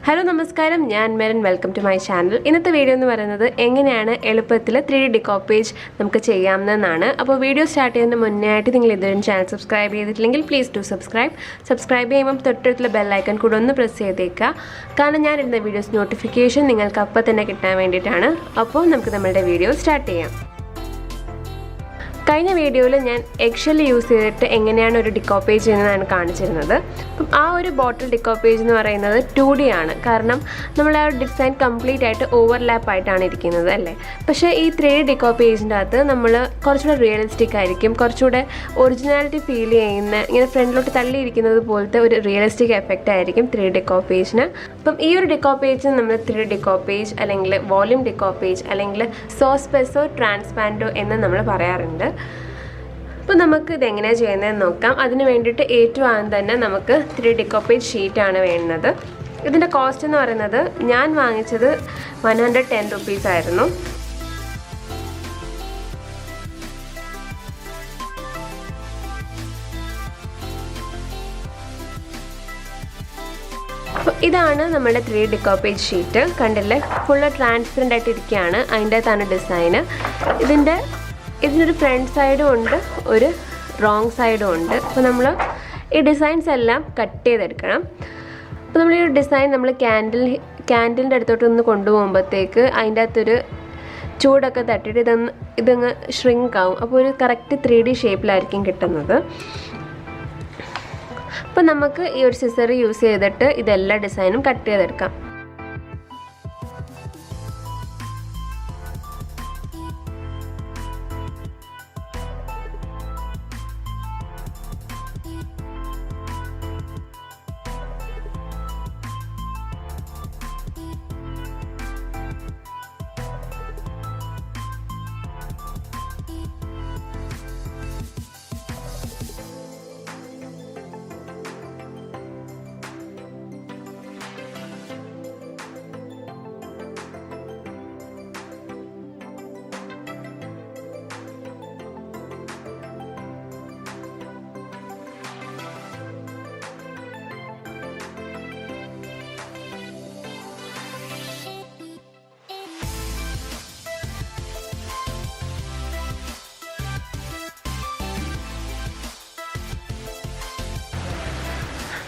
Hello, Namaskaram. I am Merin. Welcome to my channel. In this video, we will see how to 3D decoupage. If the video starts, you channel subscribe. Please do subscribe. Subscribe the bell icon. Press because I will the videos notification. You will get the video start. കഴിഞ്ഞ വീഡിയോയിൽ ഞാൻ Excel use ചെയ്തിട്ട് എങ്ങനെയാണ് ഒരു ഡിക്കോപ്പേജ് ചെയ്യുന്നതാണ് കാണിച്ചിരുന്നത്. അപ്പം ആ ഒരു ബോട്ടിൽ ഡിക്കോപ്പേജ് എന്ന് പറയുന്നത് 2D ആണ്. കാരണം നമ്മൾ ആ ഡിസൈൻ കംപ്ലീറ്റ് ആയിട്ട് ഓവർലാപ്പ് ആയിട്ടാണ് ഇരിക്കുന്നത് അല്ലേ. പക്ഷേ ഈ 3D ഡിക്കോപ്പേജിൻ്റെ അകത്ത് നമ്മൾ കുറച്ചുകൂടെ റിയലിസ്റ്റിക് ആയിരിക്കും, കുറച്ചുകൂടെ ഒറിജിനാലിറ്റി ഫീൽ ചെയ്യുന്ന ഇങ്ങനെ ഫ്രണ്ടിലോട്ട് തള്ളിയിരിക്കുന്നത് പോലത്തെ ഒരു റിയലിസ്റ്റിക് എഫക്റ്റ് ആയിരിക്കും 3D ഡിക്കോപ്പേജിന്. അപ്പം ഈ ഒരു ഡിക്കോപ്പേജിന് നമ്മൾ 3D ഡിക്കോപ്പേജ് അല്ലെങ്കിൽ വോളിയം ഡിക്കോപ്പേജ് അല്ലെങ്കിൽ സോസ്പെസോ ട്രാൻസ്പാരൻറ്റോ എന്ന് നമ്മൾ പറയാറുണ്ട്. അപ്പോൾ നമുക്ക് ഇതെങ്ങനെയാണ് ചെയ്യുന്നതെന്ന് നോക്കാം. അതിന് വേണ്ടിയിട്ട് ഏറ്റവും ആദ്യം തന്നെ നമുക്ക് 3D ഡിക്കോപ്പേജ് ഷീറ്റാണ് വേണ്ടത്. ഇതിൻ്റെ കോസ്റ്റ് എന്ന് പറയുന്നത് ഞാൻ വാങ്ങിച്ചത് 110 റുപ്പീസ് ആയിരുന്നു. ഇതാണ് നമ്മുടെ 3D ഡിക്കോപ്പേജ് ഷീറ്റ്. കണ്ടില്ലേ, ഫുള്ള് ട്രാൻസ്പെറൻ്റ് ആയിട്ട് ഇരിക്കുകയാണ്. അതിൻ്റെ അകത്താണ് ഡിസൈന്. ഇതിനൊരു ഫ്രണ്ട് സൈഡും ഉണ്ട്, ഒരു റോങ് സൈഡും ഉണ്ട്. അപ്പോൾ നമ്മൾ ഈ ഡിസൈൻസ് എല്ലാം കട്ട് ചെയ്തെടുക്കണം. അപ്പോൾ നമ്മൾ ഈ ഡിസൈൻ നമ്മൾ ക്യാൻഡിലിൻ്റെ അടുത്തോട്ടൊന്ന് കൊണ്ടുപോകുമ്പോഴത്തേക്ക് അതിൻ്റെ അകത്തൊരു ചൂടൊക്കെ തട്ടിയിട്ട് ഇതങ്ങ് ഷ്രിങ്ക് ആവും. അപ്പോൾ ഒരു കറക്റ്റ് 3D ഷേപ്പിലായിരിക്കും കിട്ടുന്നത്. അപ്പോൾ നമുക്ക് ഈ ഒരു സിസർ യൂസ് ചെയ്തിട്ട് ഇതെല്ലാ ഡിസൈനും കട്ട് ചെയ്തെടുക്കാം.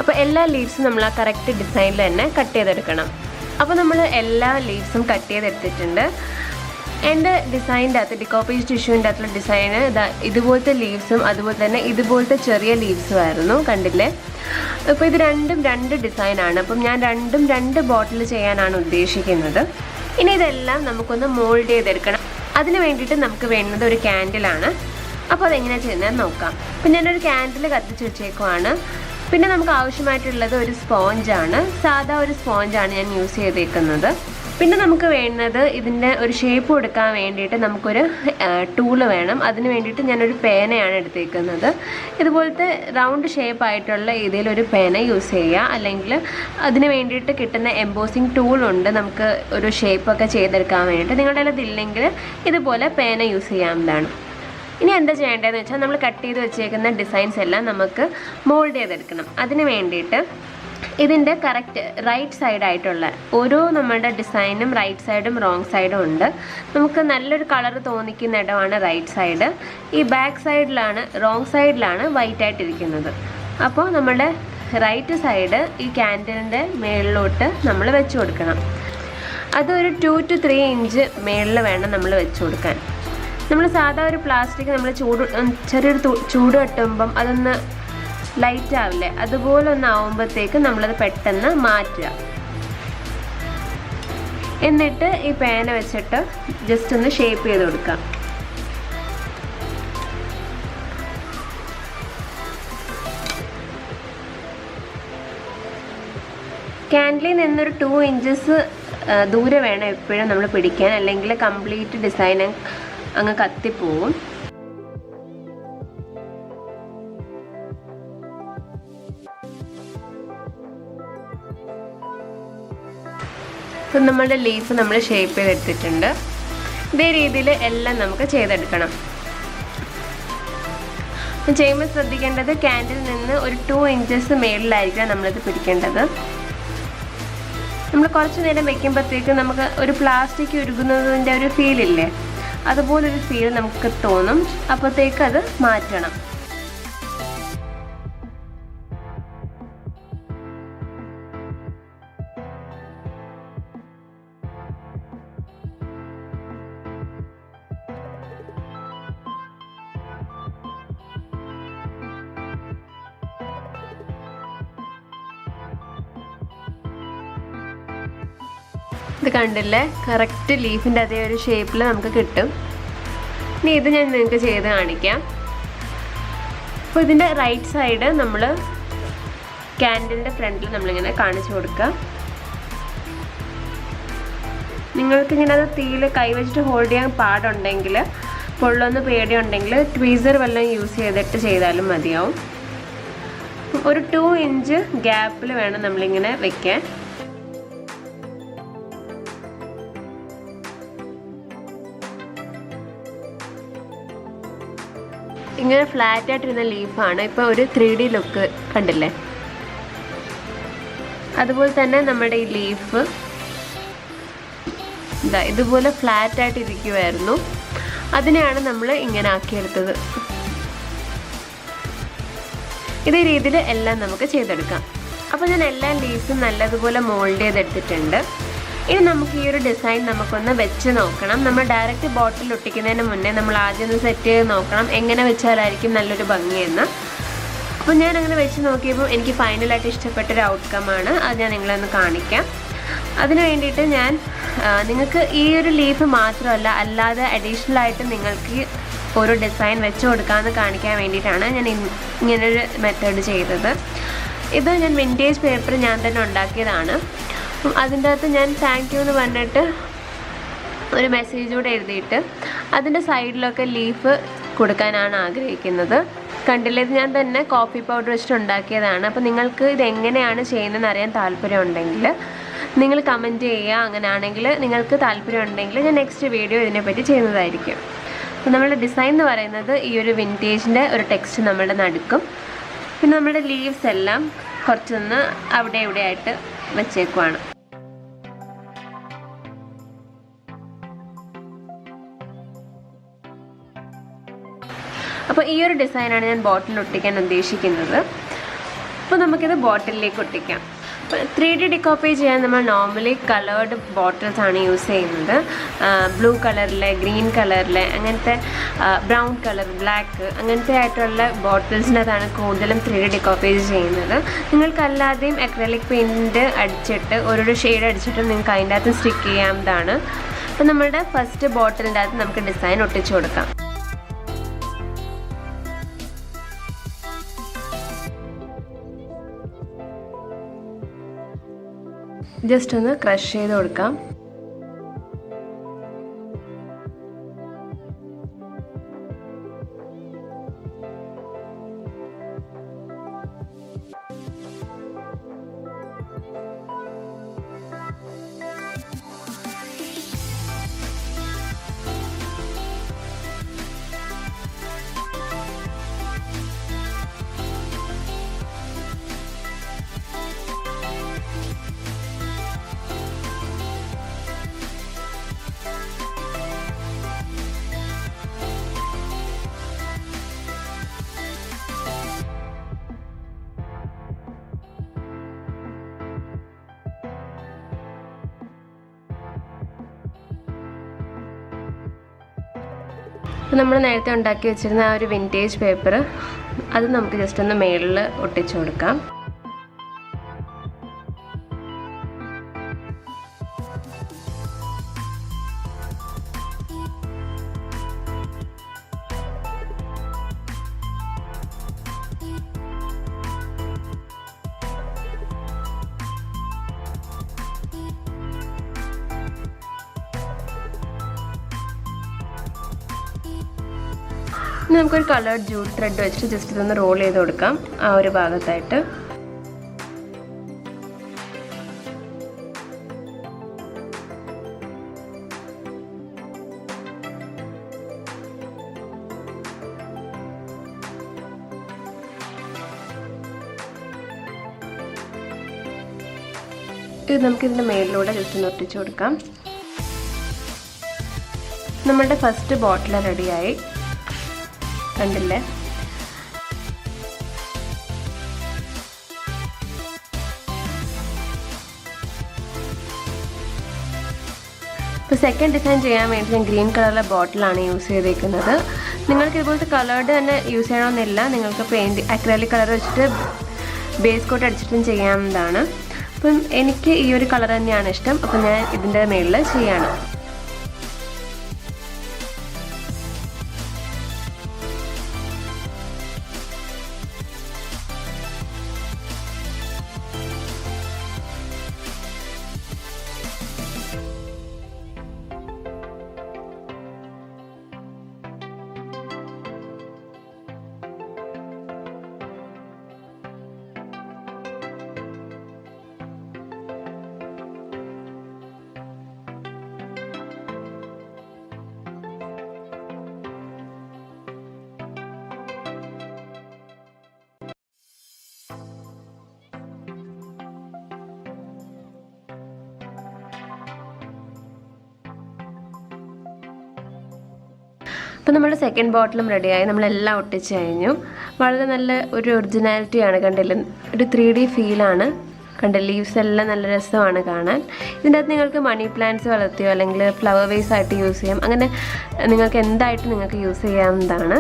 അപ്പോൾ എല്ലാ ലീവ്സും നമ്മൾ ആ കറക്റ്റ് ഡിസൈനിൽ തന്നെ കട്ട് ചെയ്തെടുക്കണം. അപ്പോൾ നമ്മൾ എല്ലാ ലീവ്സും കട്ട് ചെയ്തെടുത്തിട്ടുണ്ട്. എൻ്റെ ഡിസൈനിൻ്റെ അകത്ത് ഡിക്കോപ്പേജ് ടിഷ്യൂവിൻ്റെ അകത്തുള്ള ഡിസൈന് ഇതുപോലത്തെ ലീവ്സും അതുപോലെ തന്നെ ഇതുപോലത്തെ ചെറിയ ലീവ്സും ആയിരുന്നു. കണ്ടില്ലേ? അപ്പോൾ ഇത് രണ്ടും രണ്ട് ഡിസൈനാണ്. അപ്പം ഞാൻ രണ്ടും രണ്ട് ബോട്ടിൽ ചെയ്യാനാണ് ഉദ്ദേശിക്കുന്നത്. ഇനി ഇതെല്ലാം നമുക്കൊന്ന് മോൾഡ് ചെയ്തെടുക്കണം. അതിന് വേണ്ടിയിട്ട് നമുക്ക് വേണ്ടത് ഒരു ക്യാൻഡിലാണ്. അപ്പോൾ അതെങ്ങനെയാണ് ചെയ്യുന്നതെന്ന് നോക്കാം. അപ്പം ഞാനൊരു ക്യാൻഡിൽ കത്തിച്ച് വെച്ചേക്കുവാണ്. പിന്നെ നമുക്ക് ആവശ്യമായിട്ടുള്ളത് ഒരു സ്പോഞ്ചാണ്. സാധാ ഒരു സ്പോഞ്ചാണ് ഞാൻ യൂസ് ചെയ്തേക്കുന്നത്. പിന്നെ നമുക്ക് വേണ്ടത് ഇതിൻ്റെ ഒരു ഷേപ്പ് കൊടുക്കാൻ വേണ്ടിയിട്ട് നമുക്കൊരു ടൂള് വേണം. അതിന് വേണ്ടിയിട്ട് ഞാനൊരു പേനയാണ് എടുത്തേക്കുന്നത്. ഇതുപോലത്തെ റൗണ്ട് ഷേപ്പ് ആയിട്ടുള്ള ഏതെങ്കിലും ഒരു പേന യൂസ് ചെയ്യുക. അല്ലെങ്കിൽ അതിന് വേണ്ടിയിട്ട് കിട്ടുന്ന എംബോസിങ് ടൂളുണ്ട്, നമുക്ക് ഒരു ഷേപ്പൊക്കെ ചെയ്തെടുക്കാൻ വേണ്ടിയിട്ട്. നിങ്ങളുടെ കയ്യിൽ ഇതില്ലെങ്കിൽ ഇതുപോലെ പേന യൂസ് ചെയ്യാവുന്നതാണ്. ഇനി എന്താ ചെയ്യേണ്ടതെന്ന് വെച്ചാൽ നമ്മൾ കട്ട് ചെയ്ത് വെച്ചേക്കുന്ന ഡിസൈൻസ് എല്ലാം നമുക്ക് മോൾഡ് ചെയ്തെടുക്കണം. അതിന് വേണ്ടിയിട്ട് ഇതിൻ്റെ കറക്റ്റ് റൈറ്റ് സൈഡായിട്ടുള്ള ഓരോ നമ്മുടെ ഡിസൈനും റൈറ്റ് സൈഡും റോങ് സൈഡും ഉണ്ട്. നമുക്ക് നല്ലൊരു കളർ തോന്നിക്കുന്ന ഇടമാണ് റൈറ്റ് സൈഡ്. ഈ ബാക്ക് സൈഡിലാണ്, റോങ് സൈഡിലാണ് വൈറ്റ് ആയിട്ടിരിക്കുന്നത്. അപ്പോൾ നമ്മുടെ റൈറ്റ് സൈഡ് ഈ ക്യാൻഡിലിൻ്റെ മേളിലോട്ട് നമ്മൾ വെച്ച് കൊടുക്കണം. അതൊരു 2 to 3 ഇഞ്ച് മേളിൽ വേണം നമ്മൾ വെച്ച് കൊടുക്കാൻ. നമ്മൾ സാധാ ഒരു പ്ലാസ്റ്റിക് നമ്മൾ ചെറിയൊരു ചൂട് തട്ടുമ്പം അതൊന്ന് ലൈറ്റ് ആവില്ലേ, അതുപോലെ ഒന്ന് ആവുമ്പോഴത്തേക്ക് നമ്മളത് പെട്ടെന്ന് മാറ്റുക. എന്നിട്ട് ഈ പേന വെച്ചിട്ട് ജസ്റ്റ് ഒന്ന് ഷേപ്പ് ചെയ്ത് കൊടുക്കാം. ക്യാൻഡിലിൽ നിന്നൊരു 2 ഇഞ്ചസ് ദൂരെ വേണം എപ്പോഴും നമ്മൾ പിടിക്കാൻ, അല്ലെങ്കിൽ കംപ്ലീറ്റ് ഡിസൈൻ അങ്ങ് കത്തിപ്പോവും. ഇപ്പം നമ്മുടെ ലീഫ് നമ്മൾ ഷേപ്പ് ചെയ്തെടുത്തിട്ടുണ്ട്. ഇതേ രീതിയിൽ എല്ലാം നമുക്ക് ചെയ്തെടുക്കണം. ചെയ്യുമ്പോൾ ശ്രദ്ധിക്കേണ്ടത് ക്യാൻഡിൽ നിന്ന് ഒരു 2 ഇഞ്ചസ് മേളിലായിരിക്കണം നമ്മളിത് പിടിക്കേണ്ടത്. നമ്മൾ കുറച്ച് നേരം വെക്കുമ്പോഴത്തേക്ക് നമുക്ക് ഒരു പ്ലാസ്റ്റിക് ഉരുകുന്നതിൻ്റെ ഒരു ഫീലില്ലേ, അതുപോലൊരു ഫീൽ നമുക്ക് തോന്നും. അപ്പോഴത്തേക്ക് അത് മാറ്റണം. ഇത് കണ്ടില്ലേ, കറക്റ്റ് ലീഫിൻ്റെ അതേ ഒരു ഷേപ്പിൽ നമുക്ക് കിട്ടും. ഇനി ഇത് ഞാൻ നിങ്ങൾക്ക് ചെയ്ത് കാണിക്കാം. അപ്പോൾ ഇതിൻ്റെ റൈറ്റ് സൈഡ് നമ്മൾ ക്യാൻഡിലിൻ്റെ ഫ്രണ്ടിൽ നമ്മളിങ്ങനെ കാണിച്ചു കൊടുക്കുക. നിങ്ങൾക്കിങ്ങനെ അത് തീയിൽ കൈവച്ചിട്ട് ഹോൾഡ് ചെയ്യാൻ പാടുണ്ടെങ്കിൽ, പൊള്ളൊന്ന് പേടിയുണ്ടെങ്കിൽ ട്വീസർ വല്ലതും യൂസ് ചെയ്തിട്ട് ചെയ്താലും മതിയാവും. ഒരു 2 ഇഞ്ച് ഗ്യാപ്പിൽ വേണം നമ്മളിങ്ങനെ വെക്കാൻ. ഇങ്ങനെ ഫ്ലാറ്റ് ആയിട്ടിരുന്ന ലീഫാണ്. ഇപ്പോൾ ഒരു 3D ലുക്ക് കണ്ടില്ലേ. അതുപോലെ തന്നെ നമ്മുടെ ഈ ലീഫ് ഇതാ ഇതുപോലെ ഫ്ലാറ്റ് ആയിട്ട് ഇരിക്കുമായിരുന്നു. അതിനെയാണ് നമ്മൾ ഇങ്ങനെ ആക്കിയെടുത്തത്. ഇതേ രീതിയിൽ എല്ലാം നമുക്ക് ചെയ്തെടുക്കാം. അപ്പോൾ ഞാൻ എല്ലാ ലീവ്സും നല്ലതുപോലെ മോൾഡ് ചെയ്തെടുത്തിട്ടുണ്ട്. ഇനി നമുക്ക് ഈ ഒരു ഡിസൈൻ നമുക്കൊന്ന് വെച്ച് നോക്കണം. നമ്മൾ ഡയറക്റ്റ് ബോട്ടിൽ ഒട്ടിക്കുന്നതിന് മുന്നേ നമ്മൾ ആദ്യം ഒന്ന് സെറ്റ് ചെയ്ത് നോക്കണം എങ്ങനെ വെച്ചാലായിരിക്കും നല്ലൊരു ഭംഗിയെന്ന്. അപ്പോൾ ഞാൻ അങ്ങനെ വെച്ച് നോക്കിയപ്പോൾ എനിക്ക് ഫൈനലായിട്ട് ഇഷ്ടപ്പെട്ടൊരു ഔട്ട്കമാണ്. അത് ഞാൻ നിങ്ങളൊന്ന് കാണിക്കാം. അതിന് വേണ്ടിയിട്ട് ഞാൻ നിങ്ങൾക്ക് ഈ ഒരു ലീഫ് മാത്രമല്ല, അല്ലാതെ അഡീഷണലായിട്ട് നിങ്ങൾക്ക് ഒരു ഡിസൈൻ വെച്ച് കൊടുക്കാമെന്ന് കാണിക്കാൻ വേണ്ടിയിട്ടാണ് ഞാൻ ഇങ്ങനൊരു മെത്തേഡ് ചെയ്തത്. ഇത് ഞാൻ വിൻറ്റേജ് പേപ്പർ ഞാൻ തന്നെ ഉണ്ടാക്കിയതാണ്. അതിൻ്റെ അകത്ത് ഞാൻ താങ്ക് യു എന്ന് പറഞ്ഞിട്ട് ഒരു മെസ്സേജ് കൂടെ എഴുതിയിട്ട് അതിൻ്റെ സൈഡിലൊക്കെ ലീഫ് കൊടുക്കാനാണ് ആഗ്രഹിക്കുന്നത്. കണ്ടില്ലേ, ഇത് ഞാൻ തന്നെ കോഫി പൗഡർ വെച്ചിട്ട് ഉണ്ടാക്കിയതാണ്. അപ്പോൾ നിങ്ങൾക്ക് ഇത് എങ്ങനെയാണ് ചെയ്യുന്നതെന്ന് അറിയാൻ താല്പര്യമുണ്ടെങ്കിൽ നിങ്ങൾ കമൻറ്റ് ചെയ്യുക. അങ്ങനെയാണെങ്കിൽ നിങ്ങൾക്ക് താല്പര്യമുണ്ടെങ്കിൽ ഞാൻ നെക്സ്റ്റ് വീഡിയോ ഇതിനെപ്പറ്റി ചെയ്യുന്നതായിരിക്കും. അപ്പോൾ നമ്മുടെ ഡിസൈൻ എന്ന് പറയുന്നത് ഈ ഒരു വിൻറ്റേജിൻ്റെ ഒരു ടെക്സ്റ്റ് നമ്മളുടെ നടുക്കും, പിന്നെ നമ്മുടെ ലീവ്സ് എല്ലാം കുറച്ചൊന്ന് അവിടെ ഇവിടെ ആയിട്ട് വെച്ചേക്കുവാണ്. അപ്പോൾ ഈ ഒരു ഡിസൈനാണ് ഞാൻ ബോട്ടിൽ ഒട്ടിക്കാൻ ഉദ്ദേശിക്കുന്നത്. അപ്പോൾ നമുക്കിത് ബോട്ടിലേക്ക് ഒട്ടിക്കാം. 3D ഡിക്കോപ്പേജ് ചെയ്യാൻ നമ്മൾ നോർമലി കളേർഡ് ബോട്ടിൽസ് ആണ് യൂസ് ചെയ്യുന്നത്. ബ്ലൂ കളറിലെ, ഗ്രീൻ കളറിലെ, അങ്ങനത്തെ ബ്രൗൺ കളർ, ബ്ലാക്ക് അങ്ങനത്തെ ആയിട്ടുള്ള ബോട്ടിൽസിനകത്താണ് കൂടുതലും 3D ഡിക്കോപ്പേജ് ചെയ്യുന്നത്. നിങ്ങൾക്കല്ലാതെയും അക്രലിക് പെയിൻറ്റ് അടിച്ചിട്ട് ഓരോരോ ഷെയ്ഡ് അടിച്ചിട്ട് നിങ്ങൾക്ക് അതിൻ്റെ അകത്ത് സ്റ്റിക്ക് ചെയ്യാവുന്നതാണ്. അപ്പോൾ നമ്മുടെ ഫസ്റ്റ് ബോട്ടിലിൻ്റെ അകത്ത് നമുക്ക് ഡിസൈൻ ഒട്ടിച്ചു കൊടുക്കാം. ജസ്റ്റ് ഒന്ന് ക്രഷ് ചെയ്ത് കൊടുക്കാം. അപ്പോൾ നമ്മൾ നേരത്തെ ഉണ്ടാക്കി വെച്ചിരുന്ന ആ ഒരു വിൻറ്റേജ് പേപ്പർ അത് നമുക്ക് ജസ്റ്റ് ഒന്ന് മേളിൽ ഒട്ടിച്ചു കൊടുക്കാം. ഇനി നമുക്കൊരു കളേർഡ് ജൂട്ട് ത്രെഡ് വെച്ചിട്ട് ജസ്റ്റ് ഇതൊന്ന് റോൾ ചെയ്ത് കൊടുക്കാം ആ ഒരു ഭാഗത്തായിട്ട്. ഇത് നമുക്കിതിൻ്റെ മേലിലൂടെ ജസ്റ്റ് ഒന്ന് ഒട്ടിച്ചു കൊടുക്കാം. നമ്മളുടെ ഫസ്റ്റ് ബോട്ടിൽ റെഡിയായി, കണ്ടില്ലേ? ഇപ്പോൾ സെക്കൻഡ് ഡിസൈൻ ചെയ്യാൻ വേണ്ടി ഞാൻ ഗ്രീൻ കളറിലെ ബോട്ടിലാണ് യൂസ് ചെയ്തിരിക്കുന്നത്. നിങ്ങൾക്ക് ഇതുപോലത്തെ കളേർഡ് തന്നെ യൂസ് ചെയ്യണമെന്നില്ല. നിങ്ങൾക്ക് പെയിൻറ്റ് അക്രലിക് കളർ വെച്ചിട്ട് ബേസ് കോട്ട് അടിച്ചിട്ടും ചെയ്യാവുന്നതാണ്. അപ്പം എനിക്ക് ഈ ഒരു കളർ തന്നെയാണ് ഇഷ്ടം. അപ്പം ഞാൻ ഇതിൻ്റെ മേളിൽ ചെയ്യാണ്. അപ്പോൾ നമ്മുടെ സെക്കൻഡ് ബോട്ടിലും റെഡിയായി. നമ്മളെല്ലാം ഒട്ടിച്ച് കഴിഞ്ഞു. വളരെ നല്ല ഒരു ഒറിജിനാലിറ്റിയാണ്, കണ്ടില്ല? ഒരു 3D ഫീലാണ്, കണ്ടില്ല? ലീവ്സ് എല്ലാം നല്ല രസമാണ് കാണാൻ. ഇതിൻ്റെ അകത്ത് നിങ്ങൾക്ക് മണി പ്ലാന്റ്സ് വളർത്തിയോ അല്ലെങ്കിൽ ഫ്ലവർ വേസ് ആയിട്ട് യൂസ് ചെയ്യാം. അങ്ങനെ നിങ്ങൾക്ക് എന്തായിട്ട് നിങ്ങൾക്ക് യൂസ് ചെയ്യാവുന്നതാണ്.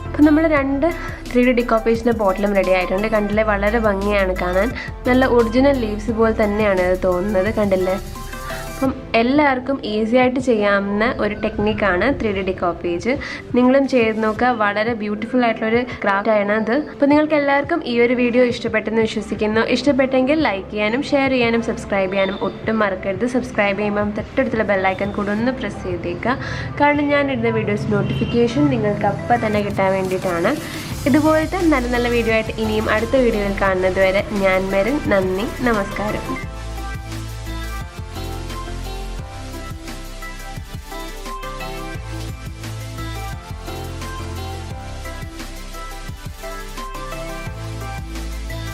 അപ്പം നമ്മൾ 2 3D ഡിക്കോപ്പേജിൻ്റെ ബോട്ടിലും റെഡി ആയിട്ടുണ്ട്. കണ്ടില്ലേ? വളരെ ഭംഗിയാണ് കാണാൻ. നല്ല ഒറിജിനൽ ലീവ്സ് പോലെ തന്നെയാണ് ഇത് തോന്നുന്നത്, കണ്ടില്ലേ? അപ്പം എല്ലാവർക്കും ഈസി ആയിട്ട് ചെയ്യാവുന്ന ഒരു ടെക്നിക്കാണ് 3D ഡിക്കോപ്പേജ്. നിങ്ങളും ചെയ്ത് നോക്കുക. വളരെ ബ്യൂട്ടിഫുൾ ആയിട്ടുള്ളൊരു ക്രാഫ്റ്റ് ആണ് അത്. അപ്പോൾ നിങ്ങൾക്ക് എല്ലാവർക്കും ഈ ഒരു വീഡിയോ ഇഷ്ടപ്പെട്ടെന്ന് വിശ്വസിക്കുന്നു. ഇഷ്ടപ്പെട്ടെങ്കിൽ ലൈക്ക് ചെയ്യാനും ഷെയർ ചെയ്യാനും സബ്സ്ക്രൈബ് ചെയ്യാനും ഒട്ടും മറക്കരുത്. സബ്സ്ക്രൈബ് ചെയ്യുമ്പം തൊട്ടടുത്തുള്ള ബെല്ലൈക്കൺ കൂടെ ഒന്ന് പ്രസ് ചെയ്തേക്കുക. കാരണം ഞാൻ ഇടുന്ന വീഡിയോസ് നോട്ടിഫിക്കേഷൻ നിങ്ങൾക്ക് അപ്പം തന്നെ കിട്ടാൻ വേണ്ടിയിട്ടാണ്. ഇതുപോലത്തെ നല്ല നല്ല വീഡിയോ ആയിട്ട് ഇനിയും അടുത്ത വീഡിയോയിൽ കാണുന്നത് വരെ ഞാൻ മെറിൻ. നന്ദി, നമസ്കാരം.